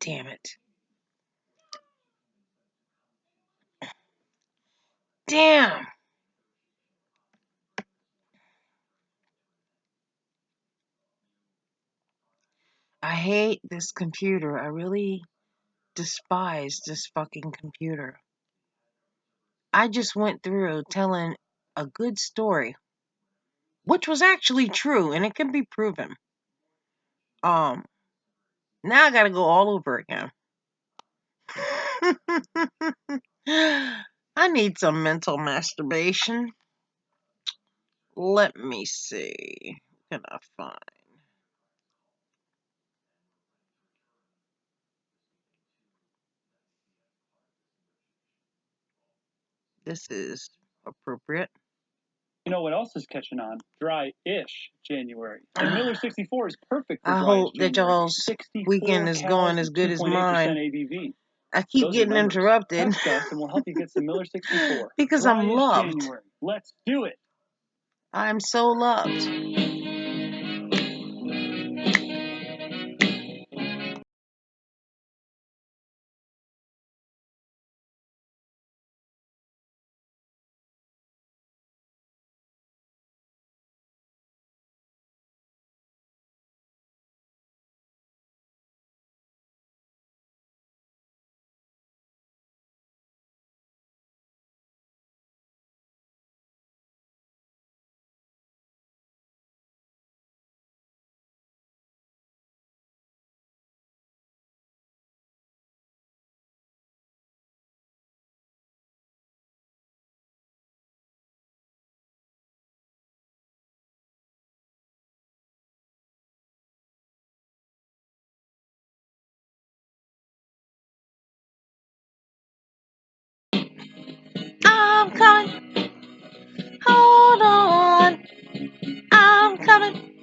damn it. Damn. I hate this computer. I really despise this fucking computer. I just went through telling a good story, which was actually true, and it can be proven. Um, Now I gotta go all over again. I need some mental masturbation. Let me see. What can I find? This is appropriate. You know what else is catching on? Dry-ish January. And Miller 64 is perfect for I dry-ish hope that January. y'all's 64 weekend is going calories as and good as 2.8% mine. ABV. I keep Those are getting numbers. interrupted Text us and we'll help you get some Miller 64. because I'm Dry-ish loved. January. Let's do it. I'm so loved. I'm coming. Hold on. I'm coming.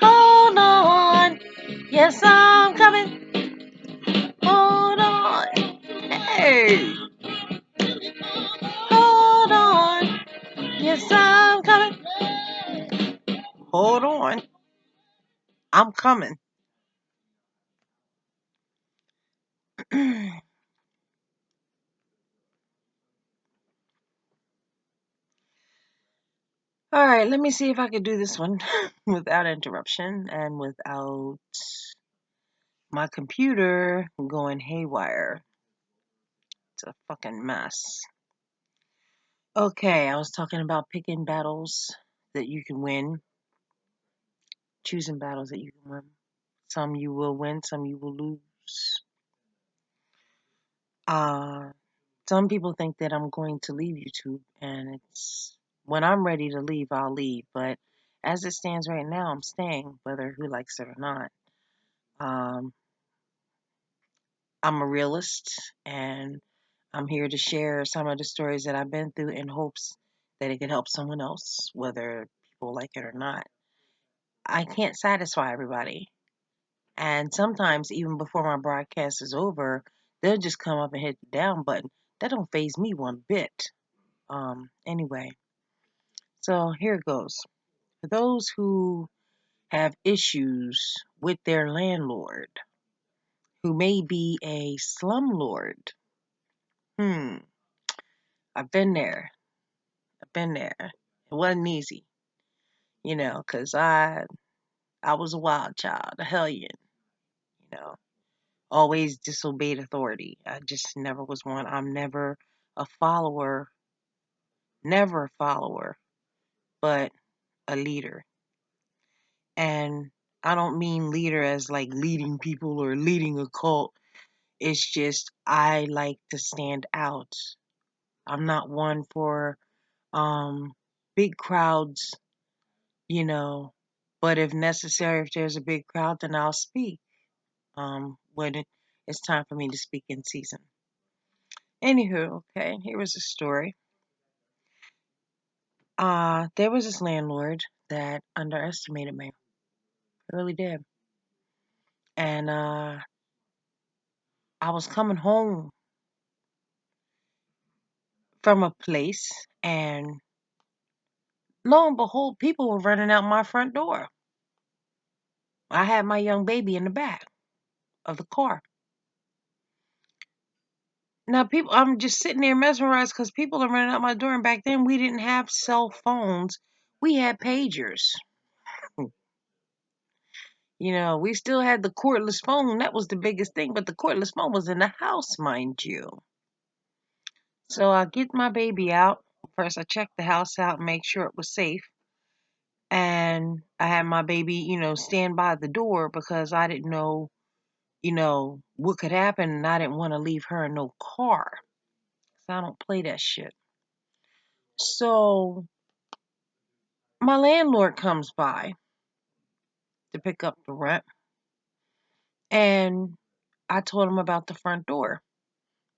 Hold on. Yes, I'm coming. Hold on. Hey. Hold on. Yes, I'm coming. Hold on. I'm coming. All right, let me see if I can do this one without interruption and without my computer going haywire. It's a fucking mess. Okay, I was talking about picking battles that you can win, choosing battles that you can win. Some you will win, some you will lose. Uh, some people think that I'm going to leave YouTube, and it's when I'm ready to leave, I'll leave. But as it stands right now, I'm staying, whether who likes it or not. Um, I'm a realist, and I'm here to share some of the stories that I've been through in hopes that it could help someone else, whether people like it or not. I can't satisfy everybody. And sometimes, even before my broadcast is over, they'll just come up and hit the down button. That don't faze me one bit. Anyway, so here it goes. For those who have issues with their landlord, who may be a slumlord, hmm, I've been there. I've been there. It wasn't easy, 'cause I was a wild child, a hellion, you know, always disobeyed authority. I just never was one. I'm never a follower, never a follower, but a leader. And I don't mean leader as like leading people or leading a cult. It's just I like to stand out. I'm not one for um big crowds, you know, but if necessary, if there's a big crowd, then I'll speak. When it's time for me to speak in season. Anywho, okay, here was a story. There was this landlord that underestimated me. He really did. And I was coming home from a place, and lo and behold, people were running out my front door. I had my young baby in the back of the car. Now, people, I'm just sitting there mesmerized because people are running out my door. And back then, we didn't have cell phones, we had pagers. We still had the cordless phone. That was the biggest thing, but the cordless phone was in the house, mind you. So I get my baby out. First, I checked the house out and make sure it was safe. And I had my baby, stand by the door because I didn't know, what could happen. And I didn't want to leave her in no car. So I don't play that shit. So my landlord comes by to pick up the rent. And I told him about the front door.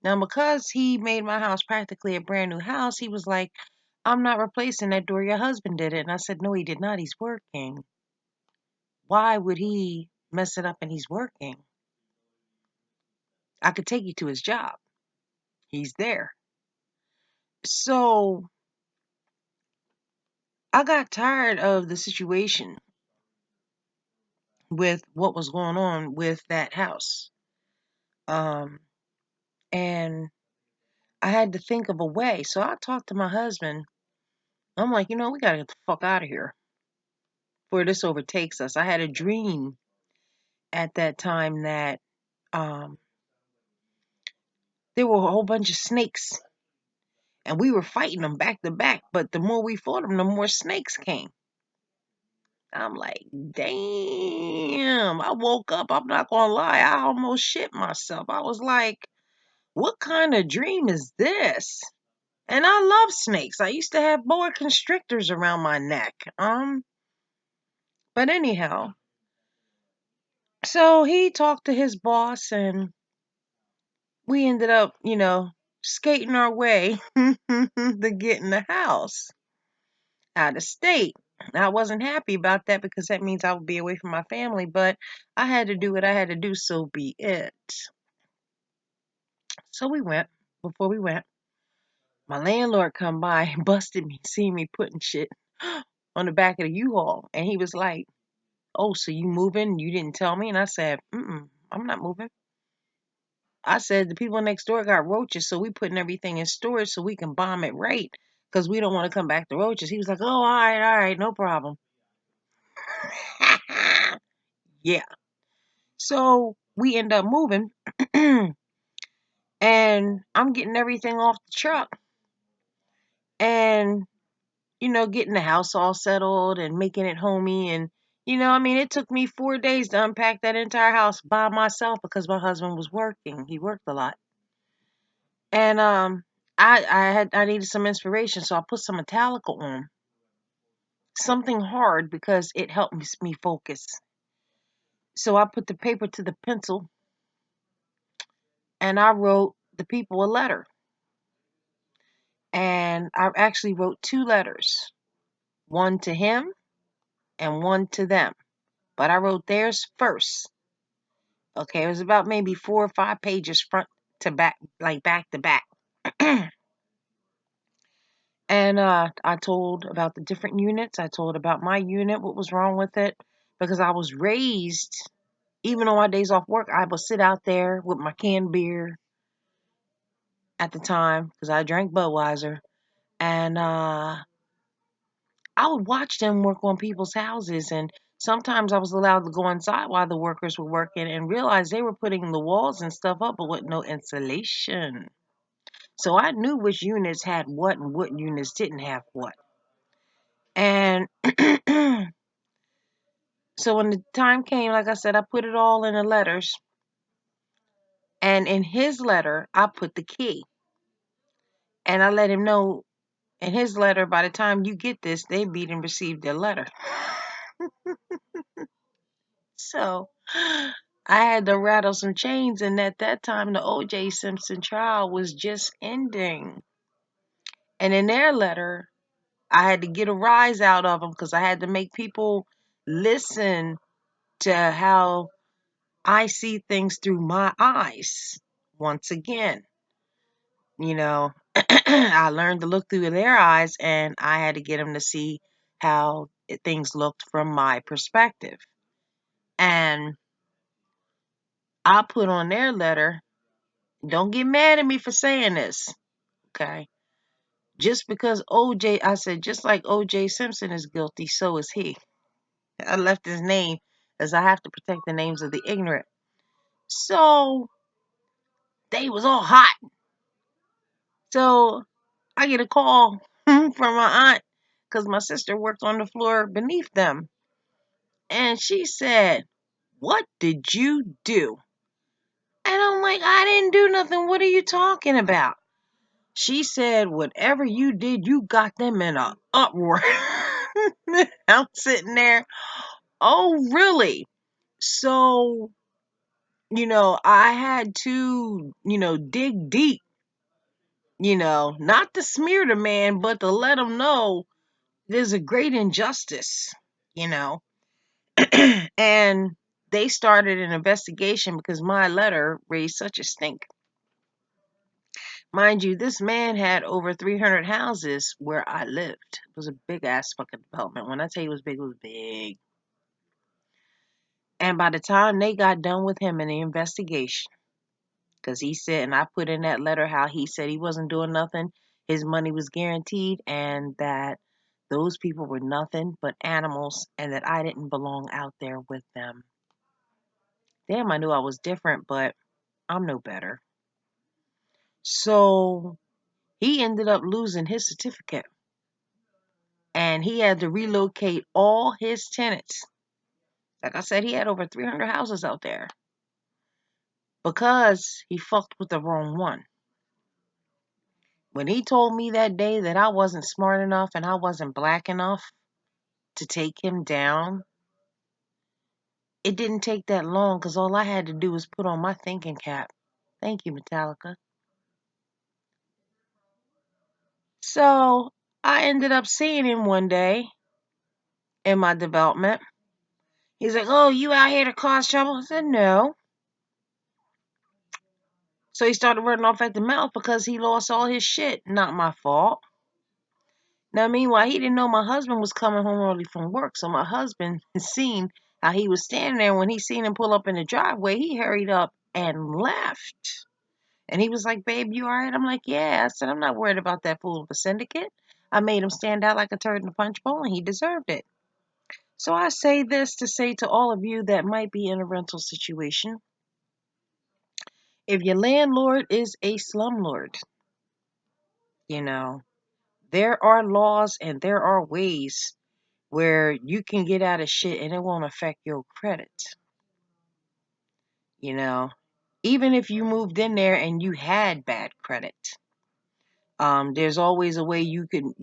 Now, because he made my house practically a brand new house, he was like, I'm not replacing that door. Your husband did it. And I said, no, he did not. He's working. Why would he mess it up and he's working? I could take you to his job. He's there. So I got tired of the situation with what was going on with that house. Um, and I had to think of a way. So I talked to my husband. I'm like, we got to get the fuck out of here before this overtakes us. I had a dream at that time that um, there were a whole bunch of snakes and we were fighting them back to back. But the more we fought them, the more snakes came. I'm like, damn. I woke up. I'm not going to lie. I almost shit myself. I was like, what kind of dream is this? And I love snakes. I used to have boa constrictors around my neck. But anyhow, so he talked to his boss and we ended up, skating our way to get in the house out of state. I wasn't happy about that because that means I would be away from my family, but I had to do what I had to do, so be it. So we went. Before we went, my landlord come by and busted me, seeing me putting shit on the back of the U-Haul. And he was like, oh, so you moving? You didn't tell me? And I said, I'm not moving. I said the people next door got roaches, so we putting everything in storage so we can bomb it right because we don't want to come back to roaches. He was like, oh, all right, no problem. Yeah. So we end up moving and I'm getting everything off the truck and, getting the house all settled and making it homey. And, it took me 4 days to unpack that entire house by myself because my husband was working. He worked a lot. And I needed some inspiration, so I put some Metallica on, something hard because it helped me focus. So I put the paper to the pencil, and I wrote the people a letter. And I actually wrote 2 letters, one to him and one to them. But I wrote theirs first. Okay, it was about maybe 4 or 5 pages front to back, like back to back. And I told about the different units. I told about my unit, what was wrong with it, because I was raised, even on my days off work, I would sit out there with my canned beer at the time because I drank Budweiser, and I would watch them work on people's houses, and sometimes I was allowed to go inside while the workers were working and realize they were putting the walls and stuff up, but with no insulation. So I knew which units had what and what units didn't have what. And so when the time came, like I said, I put it all in the letters. And in his letter, I put the key. And I let him know in his letter, by the time you get this, they beat and received their letter. So I had to rattle some chains. And at that time, the O.J. Simpson trial was just ending. And in their letter, I had to get a rise out of them because I had to make people listen to how I see things through my eyes. Once again, you know, I learned to look through their eyes and I had to get them to see how things looked from my perspective. And I put on their letter, don't get mad at me for saying this, okay? Just because OJ, I said, just like OJ Simpson is guilty, so is he. I left his name as I have to protect the names of the ignorant. So they was all hot. So I get a call from my aunt because my sister worked on the floor beneath them. And she said, "What did you do?" And I'm like, "I didn't do nothing. What are you talking about?" She said, "Whatever you did, you got them in a uproar." I'm sitting there, "Oh, really?" So, I had to, dig deep, not to smear the man, but to let him know there's a great injustice, you know. And they started an investigation because my letter raised such a stink. Mind you, this man had over 300 houses where I lived. It was a big ass fucking development. When I tell you it was big, it was big. And by the time they got done with him in the investigation, because he said, and I put in that letter how he said he wasn't doing nothing, his money was guaranteed, and that those people were nothing but animals, and that I didn't belong out there with them. Damn, I knew I was different, but I'm no better. So he ended up losing his certificate, and he had to relocate all his tenants. Like I said, he had over 300 houses out there because he fucked with the wrong one. When he told me that day that I wasn't smart enough and I wasn't black enough to take him down, it didn't take that long because all I had to do was put on my thinking cap. Thank you, Metallica. So I ended up seeing him one day in my development. He's like, "Oh, you out here to cause trouble?" I said, "No." So he started running off at the mouth because he lost all his shit. Not my fault. Now, meanwhile, he didn't know my husband was coming home early from work. So my husband seen how he was standing there. When he seen him pull up in the driveway, he hurried up and left. And he was like, "Babe, you all right?" I'm like, "Yeah." I said, "I'm not worried about that fool of a syndicate. I made him stand out like a turd in a punch bowl, and he deserved it." So I say this to say to all of you that might be in a rental situation, if your landlord is a slumlord, you know, there are laws and there are ways where you can get out of shit and it won't affect your credit. You know, even if you moved in there and you had bad credit, there's always a way you can,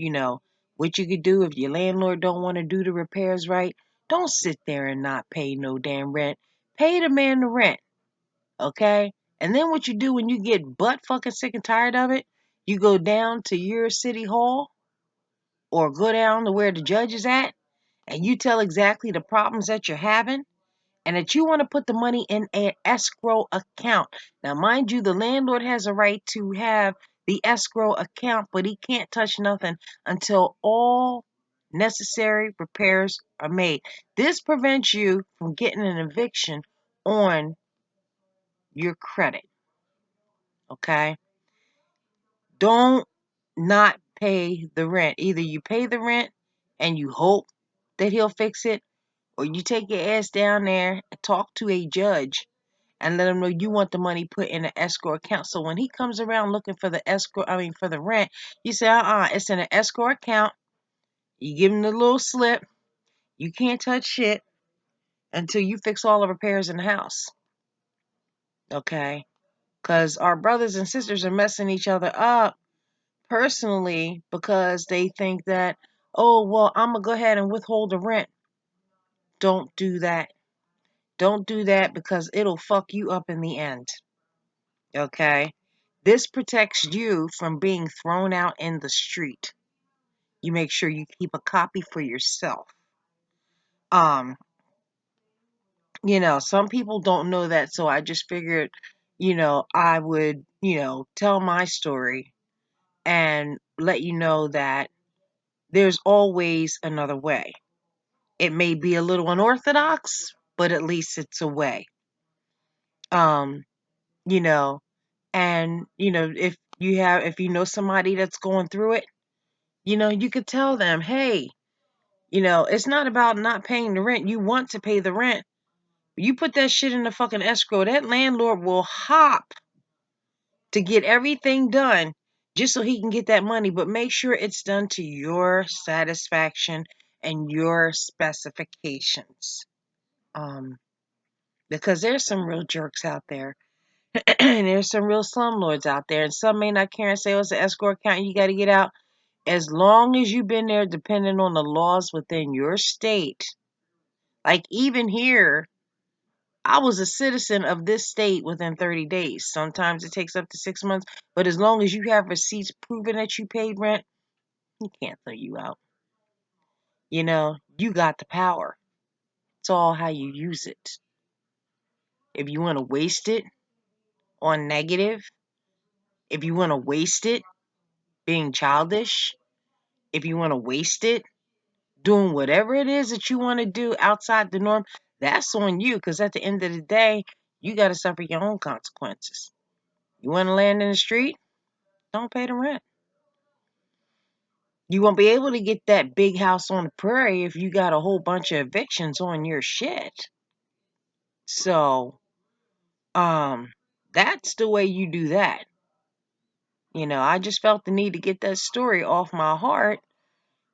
what you could do if your landlord don't want to do the repairs right. Don't sit there and not pay no damn rent. Pay the man the rent, okay? And then what you do when you get butt fucking sick and tired of it, you go down to your city hall or go down to where the judge is at and you tell exactly the problems that you're having and that you want to put the money in an escrow account. Now, mind you, the landlord has a right to have the escrow account, but he can't touch nothing until all necessary repairs are made. This prevents you from getting an eviction on your credit, okay? Don't not pay the rent. Either you pay the rent and you hope that he'll fix it, or you take your ass down there and talk to a judge and let him know you want the money put in an escrow account. So when he comes around looking for the for the rent, you say, it's in an escrow account. You give him the little slip. You can't touch shit until you fix all the repairs in the house. Okay? Because our brothers and sisters are messing each other up personally because they think that, oh, well, I'm going to go ahead and withhold the rent. Don't do that. Don't do that because it'll fuck you up in the end. Okay? This protects you from being thrown out in the street. You make sure you keep a copy for yourself. Um, some people don't know that, so I just figured, I would, tell my story and let you know that there's always another way. It may be a little unorthodox, but at least it's a way. Um, you know, and if you know somebody that's going through it, you could tell them, hey, it's not about not paying the rent. You want to pay the rent. You put that shit in the fucking escrow, that landlord will hop to get everything done just so he can get that money, but make sure it's done to your satisfaction and your specifications. Um, because there's some real jerks out there. And there's some real slumlords out there, and some may not care and say, oh, it's an escrow account, you got to get out. As long as you've been there, depending on the laws within your state, like even here, I was a citizen of this state within 30 days. Sometimes it takes up to 6 months, but as long as you have receipts proving that you paid rent, he can't throw you out. You got the power. It's all how you use it. If you want to waste it on negative, if you want to waste it being childish, if you want to waste it doing whatever it is that you want to do outside the norm, that's on you, because at the end of the day, you got to suffer your own consequences. You want to land in the street? Don't pay the rent. You won't be able to get that big house on the prairie if you got a whole bunch of evictions on your shit. So, that's the way you do that. I just felt the need to get that story off my heart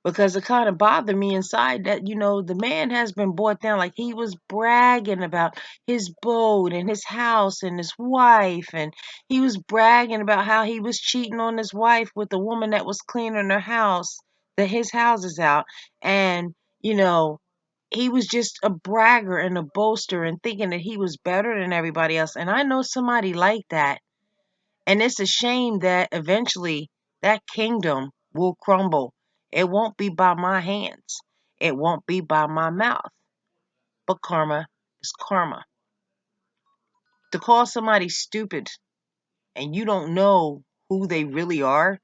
because it kind of bothered me inside that, the man has been brought down. Like, he was bragging about his boat and his house and his wife, and he was bragging about how he was cheating on his wife with the woman that was cleaning her house, that his house is out. And, he was just a bragger and a boaster and thinking that he was better than everybody else. And I know somebody like that. And it's a shame that eventually that kingdom will crumble. It won't be by my hands. It won't be by my mouth. But karma is karma. To call somebody stupid and you don't know who they really are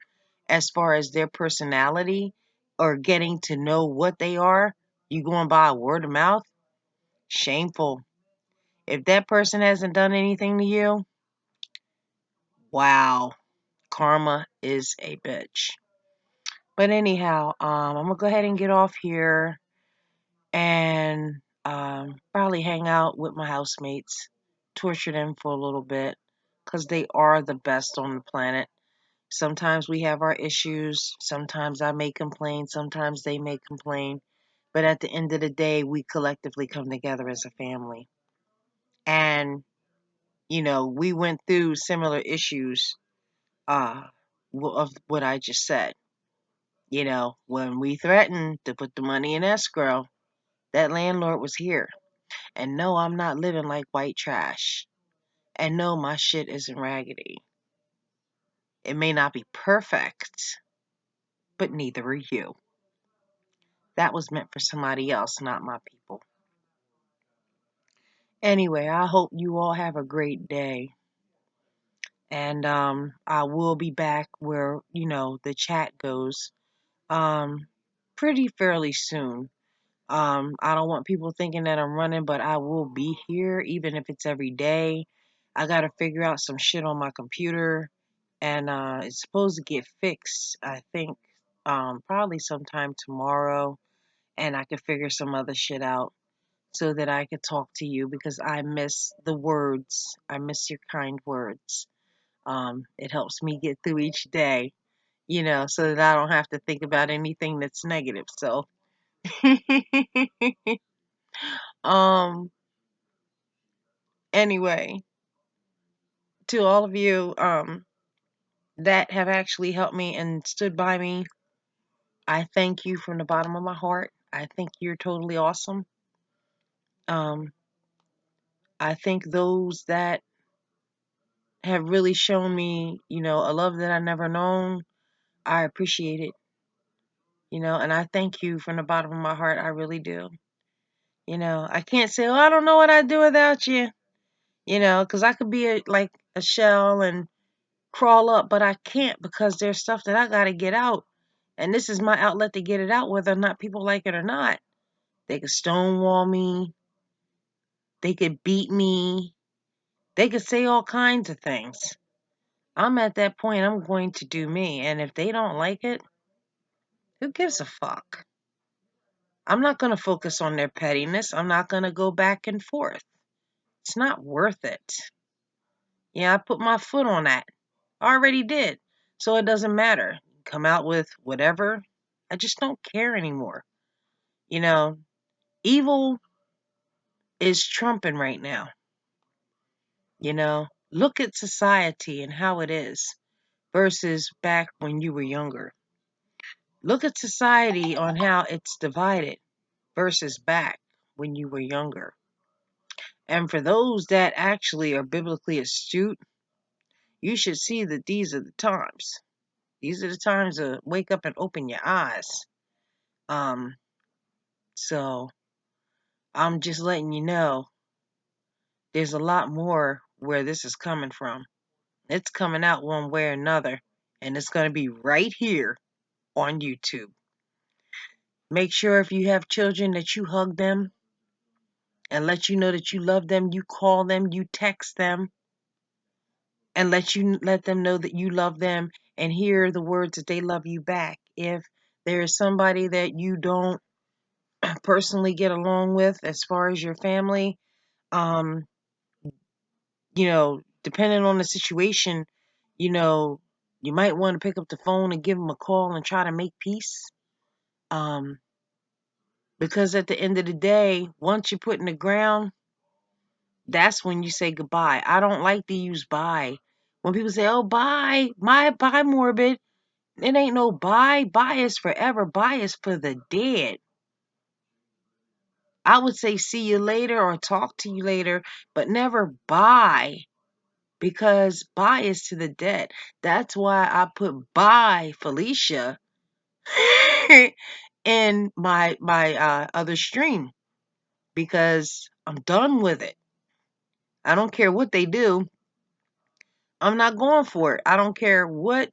as far as their personality or getting to know what they are, you going by word of mouth, shameful. If that person hasn't done anything to you, wow, karma is a bitch. But anyhow, I'm gonna go ahead and get off here and probably hang out with my housemates, torture them for a little bit, because they are the best on the planet. Sometimes we have our issues. Sometimes I may complain. Sometimes they may complain. But at the end of the day, we collectively come together as a family. And, we went through similar issues uh, of what I just said. When we threatened to put the money in escrow, that landlord was here. And no, I'm not living like white trash. And no, my shit isn't raggedy. It may not be perfect, but neither are you. That was meant for somebody else, not my people. Anyway, I hope you all have a great day. And I will be back where, the chat goes um, pretty fairly soon. I don't want people thinking that I'm running, but I will be here even if it's every day. I got to figure out some shit on my computer, and it's supposed to get fixed, I think, probably sometime tomorrow. and I could figure some other shit out so that I could talk to you because I miss the words. I miss your kind words. It helps me get through each day, so that I don't have to think about anything that's negative. So, um, anyway, to all of you, that have actually helped me and stood by me, I thank you from the bottom of my heart. I think you're totally awesome. Um, I think those that have really shown me, a love that I never known, I appreciate it, and I thank you from the bottom of my heart. I really do. I can't say, oh, I don't know what I'd do without you, because I could be like a shell and crawl up, but I can't because there's stuff that I got to get out. And this is my outlet to get it out, whether or not people like it or not. They could stonewall me. They could beat me. They could say all kinds of things. I'm at that point, I'm going to do me. And if they don't like it, who gives a fuck? I'm not going to focus on their pettiness. I'm not going to go back and forth. It's not worth it. Yeah, I put my foot on that. I already did. So it doesn't matter. Come out with whatever. I just don't care anymore. Evil is trumping right now. Look at society and how it is versus back when you were younger. Look at society on how it's divided versus back when you were younger. And for those that actually are biblically astute, you should see that these are the times. These are the times to wake up and open your eyes. So I'm just letting you know there's a lot more where this is coming from. It's coming out one way or another, and it's going to be right here on YouTube. Make sure if you have children that you hug them and let you know that you love them. You call them, you text them, and let them know that you love them and hear the words that they love you back. If there is somebody that you don't personally get along with as far as your family, depending on the situation, you might want to pick up the phone and give them a call and try to make peace. Because at the end of the day, once you put in the ground, that's when you say goodbye. I don't like to use bye. When people say, oh, bye, bye, morbid, it ain't no bye. Bye is forever. Bye is for the dead. I would say see you later or talk to you later, but never bye, because bye is to the dead. That's why I put bye, Felicia, in my other stream, because I'm done with it. I don't care what they do. I'm not going for it. I don't care what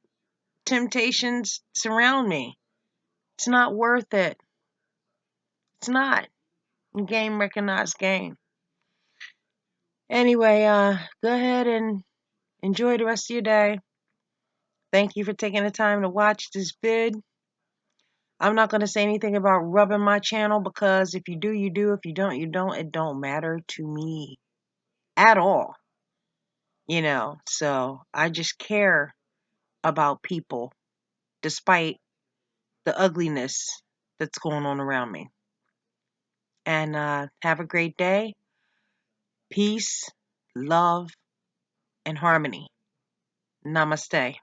temptations surround me. It's not worth it. It's not. Game recognized game. Anyway, go ahead and enjoy the rest of your day. Thank you for taking the time to watch this vid. I'm not going to say anything about rubbing my channel, because if you do, you do. If you don't, you don't. It don't matter to me at all. So I just care about people despite the ugliness that's going on around me. And have a great day. Peace, love, and harmony. Namaste.